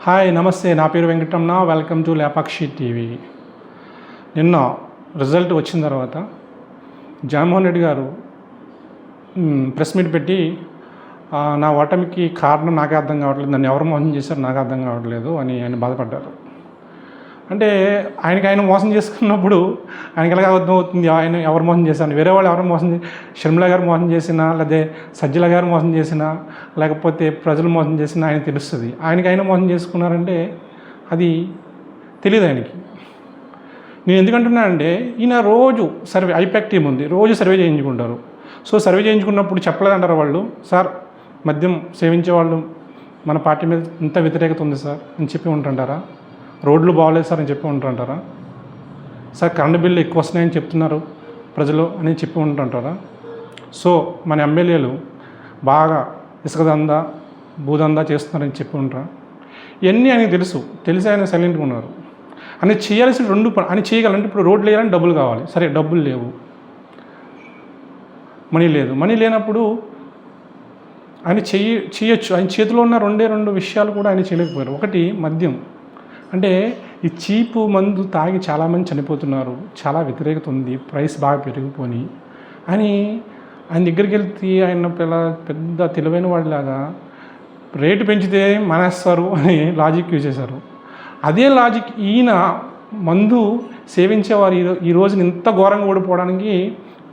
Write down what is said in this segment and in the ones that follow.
Hi నమస్తే, నా పేరు Venkataramana. Welcome to Lepakshi TV. నిన్న రిజల్ట్ వచ్చిన తర్వాత జగన్మోహన్ రెడ్డి గారు ప్రెస్ మీట్ పెట్టి నా ఓటమికి కారణం నాకే అర్థం కావట్లేదు, నన్ను ఎవరు మోసం చేశారు నాకు అర్థం కావట్లేదు అని ఆయన బాధపడ్డారు. అంటే ఆయన మోసం చేసుకున్నప్పుడు ఆయనకి ఎలాగ అర్థం అవుతుంది ఆయన ఎవరు మోసం చేశారు? వేరే వాళ్ళు ఎవరు మోసం షర్మిల గారు మోసం చేసినా, లేదా సజ్జల గారు మోసం చేసినా, లేకపోతే ప్రజలు మోసం చేసినా ఆయన తెలుస్తుంది. ఆయన మోసం చేసుకున్నారంటే అది తెలియదు ఆయనకి. నేను ఎందుకంటున్నానంటే ఈయన రోజు సర్వే, ఐపాక్ టీం ఉంది, రోజు సర్వే చేయించుకుంటారు. సో సర్వే చేయించుకున్నప్పుడు చెప్పలేదంటారు వాళ్ళు, సార్ మద్యం సేవించే వాళ్ళు మన పార్టీ మీద ఇంత వ్యతిరేకత ఉంది సార్ అని చెప్పి ఉంటుంటారా? రోడ్లు బాగోలేదు సార్ అని చెప్పి ఉంటుంటారా? సార్ కరెంటు బిల్లు ఎక్కువ వస్తున్నాయని చెప్తున్నారు ప్రజలు అని చెప్పి ఉంటుంటారా? సో మన ఎమ్మెల్యేలు బాగా ఇసుక దందా భూదందా చేస్తున్నారని చెప్పి ఉంటారా? ఇవన్నీ ఆయనకు తెలిసి ఆయన సైలెంట్గా ఉన్నారు. ఆయన చేయాల్సిన ఆయన చేయగలంటే ఇప్పుడు రోడ్లు వేయాలని డబ్బులు కావాలి, సరే డబ్బులు లేవు, మనీ లేదు. మనీ లేనప్పుడు ఆయన చేయొచ్చు. ఆయన చేతిలో ఉన్న రెండు విషయాలు కూడా ఆయన చేయలేకపోయారు. ఒకటి మద్యం, అంటే ఈ చీపు మందు తాగి చాలామంది చనిపోతున్నారు, చాలా వ్యతిరేకత ఉంది, ప్రైస్ బాగా పెరిగిపోయి అని ఆయన దగ్గరికి వెళ్తే ఆయన పెద్ద తెలివైన వాడిలాగా రేటు పెంచితే మానేస్తారు అని లాజిక్ యూజ్ చేశారు. అదే లాజిక్ ఈయన మందు సేవించేవారు ఈ రోజున ఇంత ఘోరంగా ఓడిపోవడానికి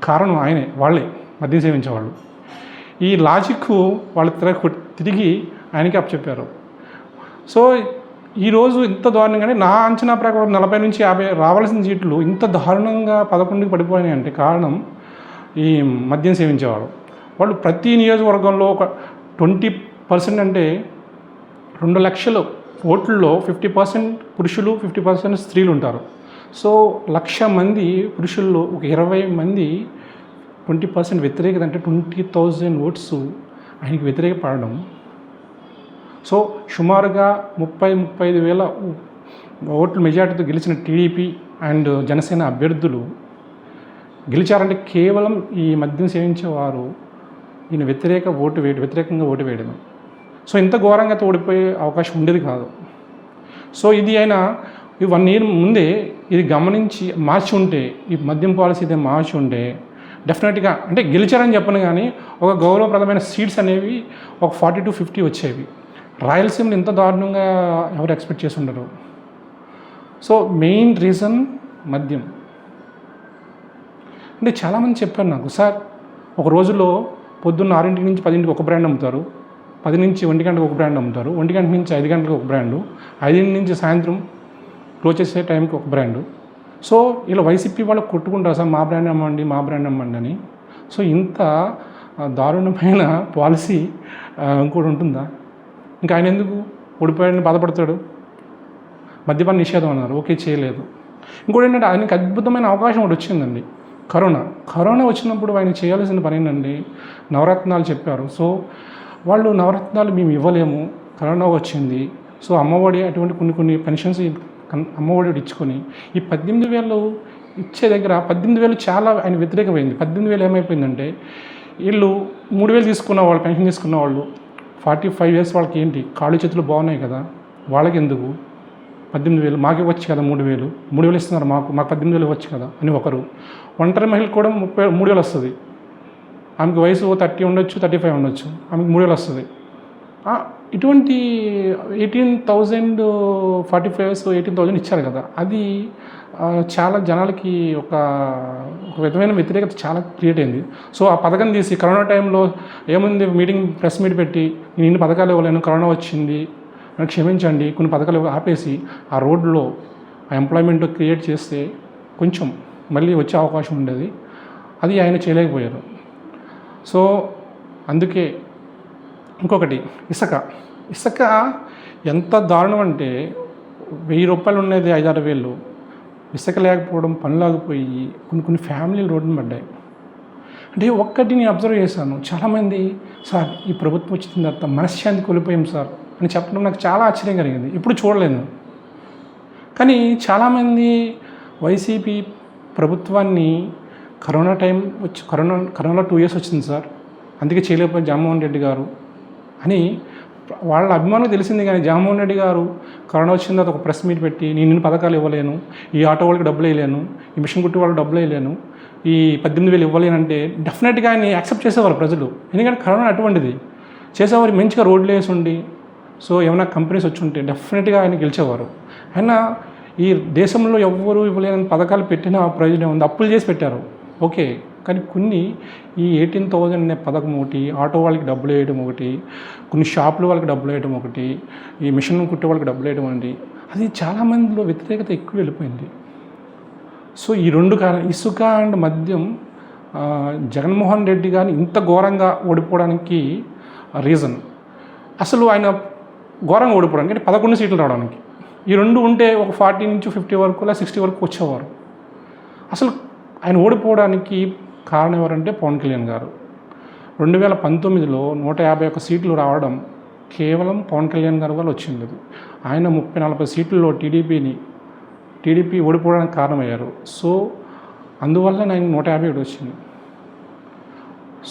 కారణం ఆయనే, వాళ్ళే మద్యం సేవించేవాళ్ళు. ఈ లాజిక్ వాళ్ళు తిరిగి ఆయనకి అప్పచెప్పారు. సో ఈరోజు ఇంత దారుణంగానే నా అంచనా ప్రకారం 40 నుంచి 50 రావాల్సిన సీట్లు ఇంత దారుణంగా 11కి పడిపోయినాయి అంటే కారణం ఈ మద్యం సేవించేవాళ్ళు. వాళ్ళు ప్రతి నియోజకవర్గంలో ఒక 20% అంటే 2 లక్షల ఓట్లలో 50% పురుషులు 50% స్త్రీలు ఉంటారు. సో 1,00,000 మంది పురుషుల్లో ఒక 20 మంది 20% వ్యతిరేకత అంటే 20,000 ఓట్స్ ఆయనకి వ్యతిరేకపడడం. సో సుమారుగా 30-35 వేల ఓట్ల మెజార్టీతో గెలిచిన టీడీపీ అండ్ జనసేన అభ్యర్థులు గెలిచారంటే కేవలం ఈ మద్యం సేవించేవారు ఈయన వ్యతిరేకంగా ఓటు వేయడమే. సో ఇంత ఘోరంగా ఓడిపోయే అవకాశం ఉండేది కాదు. సో ఇది ఆయన 1 year ముందే ఇది గమనించి మార్చి ఉంటే, ఈ మద్యం పాలసీ ఇదే మార్చి ఉంటే డెఫినెట్గా, అంటే గెలిచారని చెప్పను కానీ ఒక గౌరవప్రదమైన సీట్స్ అనేవి ఒక 40-50 వచ్చేవి. రాయలసీమలో ఇంత దారుణంగా ఎవరు ఎక్స్పెక్ట్ చేసి ఉండరు. సో మెయిన్ రీజన్ మద్యం. అంటే చాలామంది చెప్పారు నాకు, సార్ ఒక రోజులో పొద్దున్న 6 నుంచి 10 ఒక బ్రాండ్ అమ్ముతారు, 10 నుంచి 1 గంటకు ఒక బ్రాండ్ అమ్ముతారు, 1 గంట నుంచి 5 గంటలకు ఒక బ్రాండు, 5 నుంచి సాయంత్రం క్లోజ్ చేసే టైంకి ఒక బ్రాండు. సో ఇలా వైసీపీ వాళ్ళు కొట్టుకుంటారు, సార్ మా బ్రాండ్ అమ్మండి అని. సో ఇంత దారుణమైన పాలసీ ఇంకోటి ఉంటుందా? ఇంకా ఆయన ఎందుకు ఓడిపోయాడని బాధపడతాడు? మద్యపాన నిషేధం అన్నారు, ఓకే చేయలేదు. ఇంకోటి ఏంటంటే ఆయనకి అద్భుతమైన అవకాశం ఒకటి వచ్చిందండి, కరోనా వచ్చినప్పుడు ఆయన చేయాల్సిన పని ఏంటండి, నవరత్నాలు చెప్పారు. సో వాళ్ళు నవరత్నాలు మేము ఇవ్వలేము, కరోనా వచ్చింది, సో అమ్మఒడి అటువంటి కొన్ని పెన్షన్స్ అమ్మఒడి ఇచ్చుకొని ఈ 18,000 ఇచ్చే దగ్గర 18,000 చాలా ఆయన వ్యతిరేకమైంది. 18,000 ఏమైపోయిందంటే వీళ్ళు 3,000 తీసుకున్న వాళ్ళు, పెన్షన్ తీసుకున్న వాళ్ళు 45 years వాళ్ళకి ఏంటి కాళ్ళు చేతులు బాగున్నాయి కదా, వాళ్ళకి ఎందుకు 18,000 మాకు ఇవ్వచ్చు కదా, 3,000 ఇస్తున్నారు మాకు 18,000 ఇవ్వచ్చు కదా అని ఒకరు. ఒంటరి మహిళకు కూడా 3,000 వస్తుంది. ఆమెకు వయసు 30 ఉండొచ్చు, 35 ఉండొచ్చు, ఆమెకు 3,000 వస్తుంది. ఇటువంటి 18,000 45 years 18,000 ఇచ్చారు కదా, అది చాలా జనాలకి ఒక విధమైన వ్యతిరేకత చాలా క్రియేట్ అయింది. సో ఆ పథకం తీసి కరోనా టైంలో ఏముంది, ప్రెస్ మీట్ పెట్టి నేను ఇన్ని పథకాలు ఇవ్వలేను, కరోనా వచ్చింది క్షమించండి, కొన్ని పథకాలు ఆపేసి ఆ రోడ్లో ఆ ఎంప్లాయ్మెంట్ క్రియేట్ చేస్తే కొంచెం మళ్ళీ వచ్చే అవకాశం ఉండేది. అది ఆయన చేయలేకపోయారు. సో అందుకే ఇంకొకటి ఇసుక ఎంత దారుణం అంటే 1,000 రూపాయలు ఉండేది 5-6 వేలు. ఇసుక లేకపోవడం, పనులాగిపోయి కొన్ని ఫ్యామిలీలు రోడ్డున పడ్డాయి. అంటే ఒక్కటి నేను అబ్జర్వ్ చేశాను, చాలామంది సార్ ఈ ప్రభుత్వం వచ్చిన తర్వాత మనశ్శాంతి కోల్పోయాం సార్ అని చెప్పడం నాకు చాలా ఆశ్చర్యం కలిగింది. ఇప్పుడు చూడలేను. కానీ చాలామంది వైసీపీ ప్రభుత్వాన్ని కరోనా టైం వచ్చి కరోనా 2 years వచ్చింది సార్, అందుకే చేయలేకపోయి జగన్మోహన్ రెడ్డి గారు అని వాళ్ళ అభిమానులు తెలిసింది కానీ జగన్మోహన్ రెడ్డి గారు కరోనా వచ్చిన తర్వాత ఒక ప్రెస్ మీట్ పెట్టి నేను ఇన్ని పథకాలు ఇవ్వలేను, ఈ ఆటో వాళ్ళకి డబ్బులు వేయలేను, ఈ మిషన్ కుట్టి వాళ్ళకి డబ్బులు వేయలేను, ఈ 18,000 ఇవ్వలేనంటే డెఫినెట్గా ఆయన యాక్సెప్ట్ చేసేవారు ప్రజలు. ఎందుకంటే కరోనా అటువంటిది చేసేవారు, మంచిగా రోడ్లు వేసి ఉండి సో ఏమైనా కంపెనీస్ వచ్చి ఉంటే డెఫినెట్గా ఆయన గెలిచేవారు. ఆయన ఈ దేశంలో ఎవ్వరూ ఇవ్వలేని పథకాలు పెట్టిన ప్రయోజనం ఉంది. అప్పులు చేసి పెట్టారు ఓకే, కానీ కొన్ని ఈ 18,000 అనే పథకం ఒకటి, ఆటో వాళ్ళకి డబ్బులు వేయడం ఒకటి, కొన్ని షాపుల వాళ్ళకి డబ్బులు వేయడం ఒకటి, ఈ మిషన్ కుట్టే వాళ్ళకి డబ్బులు వేయడం అండి, అది చాలామందిలో వ్యతిరేకత ఎక్కువ వెళ్ళిపోయింది. సో ఈ రెండు కారణం, ఇసుక అండ్ మద్యం, జగన్మోహన్ రెడ్డి గారిని ఇంత ఘోరంగా ఓడిపోవడానికి రీజన్ అసలు ఆయన ఘోరంగా ఓడిపోవడానికి అంటే 11 సీట్లు రావడానికి. ఈ రెండు ఉంటే ఒక 40 నుంచి 50 వరకు లేదా 60 వరకు వచ్చేవారు. అసలు ఆయన ఓడిపోవడానికి కారణం ఎవరంటే పవన్ కళ్యాణ్ గారు. 2019లో 151 సీట్లు రావడం కేవలం పవన్ కళ్యాణ్ గారి వల్ల వచ్చింది. ఆయన 30-40 సీట్లలో టీడీపీ ఓడిపోవడానికి కారణమయ్యారు. సో అందువల్ల ఆయన 151 వచ్చింది.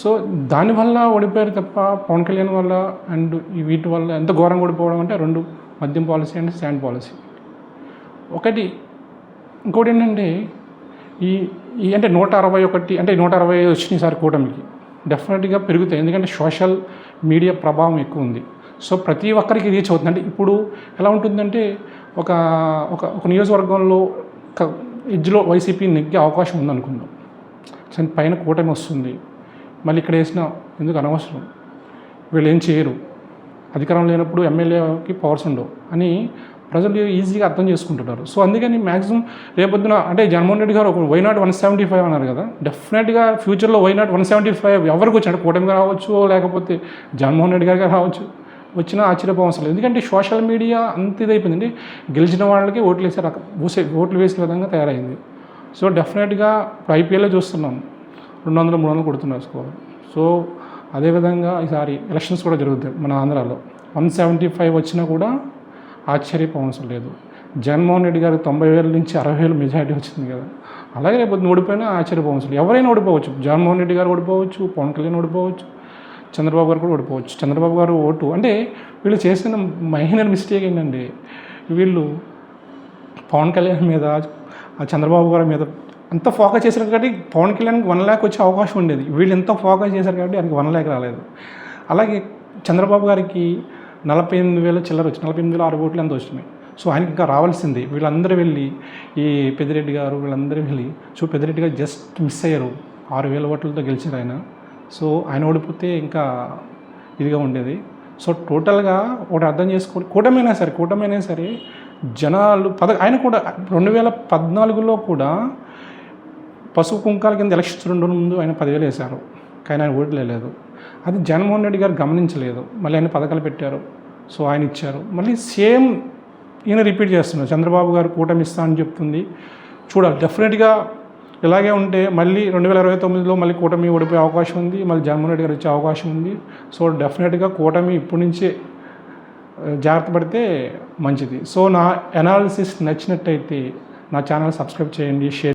సో దానివల్ల ఓడిపోయారు తప్ప పవన్ కళ్యాణ్ వల్ల అండ్ వీటి వల్ల ఎంత ఘోరంగా ఓడిపోవడం అంటే రెండు, మద్యం పాలసీ అండ్ శాండ్ పాలసీ ఒకటి. ఇంకోటి ఏంటంటే ఈ అంటే 161 అంటే 160 వచ్చినాయి ఈసారి కూటమికి డెఫినెట్గా పెరుగుతాయి. ఎందుకంటే సోషల్ మీడియా ప్రభావం ఎక్కువ ఉంది. సో ప్రతి ఒక్కరికి రీచ్ అవుతుంది. అంటే ఇప్పుడు ఎలా ఉంటుందంటే ఒక నియోజకవర్గంలో ఎడ్జ్లో వైసీపీ నెగ్గే అవకాశం ఉందనుకుందాం, పైన కూటమి వస్తుంది, మళ్ళీ ఇక్కడ వేసినా ఎందుకు అనవసరం, వీళ్ళు ఏం చేయరు, అధికారం లేనప్పుడు ఎమ్మెల్యేకి పవర్స్ ఉండవు అని ప్రజలు ఈజీగా అర్థం చేసుకుంటున్నారు. సో అందుకని మ్యాక్సిమం రేపొద్దున అంటే జగన్మోహన్ రెడ్డి గారు ఒక వైనాట్ 175 అన్నారు కదా, డెఫినెట్గా ఫ్యూచర్లో వైనాట్ 175 ఎవరికి వచ్చి అంటే కూటమిగా రావచ్చు, లేకపోతే జగన్మోహన్ రెడ్డి గారికి రావచ్చు, వచ్చినా ఆశ్చర్యపోవడం లేదు. ఎందుకంటే సోషల్ మీడియా అంత ఇదైపోయిందండి, గెలిచిన వాళ్ళకి ఓట్లు వేసే విధంగా తయారైంది. సో డెఫినెట్గా ఇప్పుడు ఐపీఎల్లో చూస్తున్నాం 200-300 కొడుతున్నారు స్కోర్. సో అదేవిధంగా ఈసారి ఎలక్షన్స్ కూడా జరుగుతాయి మన ఆంధ్రాలో. 175 వచ్చినా కూడా ఆశ్చర్యపోవడం లేదు. జగన్మోహన్ రెడ్డి గారికి 90,000 నుంచి 60,000 మెజారిటీ వచ్చింది కదా, అలాగే రేపు ఓడిపోయినా ఆశ్చర్యపోవడం లేదు. ఎవరైనా ఓడిపోవచ్చు, జగన్మోహన్ రెడ్డి గారు ఓడిపోవచ్చు, పవన్ కళ్యాణ్ ఓడిపోవచ్చు, చంద్రబాబు గారు కూడా ఓడిపోవచ్చు. చంద్రబాబు గారు ఓటు అంటే వీళ్ళు చేసిన మైనర్ మిస్టేక్ ఏంటంటే వీళ్ళు పవన్ కళ్యాణ్ మీద, చంద్రబాబు గారి మీద అంత ఫోకస్ చేశారు కాబట్టి పవన్ కళ్యాణ్కి 1 లాక్ వచ్చే అవకాశం ఉండేది. వీళ్ళు ఎంత ఫోకస్ చేశారు కాబట్టి ఆయనకి 1 లాక్ రాలేదు. అలాగే చంద్రబాబు గారికి 48,000 చిల్లర వచ్చి 48,006 ఓట్లు ఎంత వచ్చినాయి. సో ఆయనకి ఇంకా రావాల్సింది. వీళ్ళందరూ వెళ్ళి ఈ పెద్దిరెడ్డి గారు వీళ్ళందరూ వెళ్ళి పెద్దిరెడ్డి గారు జస్ట్ మిస్ అయ్యారు, 6,000 ఓట్లతో గెలిచారు ఆయన. సో ఆయన ఓడిపోతే ఇంకా ఇదిగా ఉండేది. సో టోటల్గా ఒకటి అర్థం చేసుకోండి, కూటమైనా సరే జనాలు ఆయన కూడా 2014లో కూడా పసుపు కుంకాల కింద ఎలక్షన్స్ 2 రోజుల ముందు ఆయన 10,000 వేశారు, కానీ ఆయన ఓట్లు వేయలేదు. అది జగన్మోహన్ రెడ్డి గారు గమనించలేదు. మళ్ళీ ఆయన పథకాలు పెట్టారు, సో ఆయన ఇచ్చారు. మళ్ళీ సేమ్ ఈయన రిపీట్ చేస్తున్నారు. చంద్రబాబు గారు కూటమి ఇస్తా అని చెప్తుంది, చూడాలి. డెఫినెట్గా ఇలాగే ఉంటే మళ్ళీ 2029లో మళ్ళీ కూటమి ఓడిపోయే అవకాశం ఉంది, మళ్ళీ జగన్మోహన్ రెడ్డి గారు వచ్చే అవకాశం ఉంది. సో డెఫినెట్గా కూటమి ఇప్పటి నుంచే జాగ్రత్త పడితే మంచిది. సో నా అనాలిసిస్ నచ్చినట్టయితే నా ఛానల్ సబ్స్క్రైబ్ చేయండి, షేర్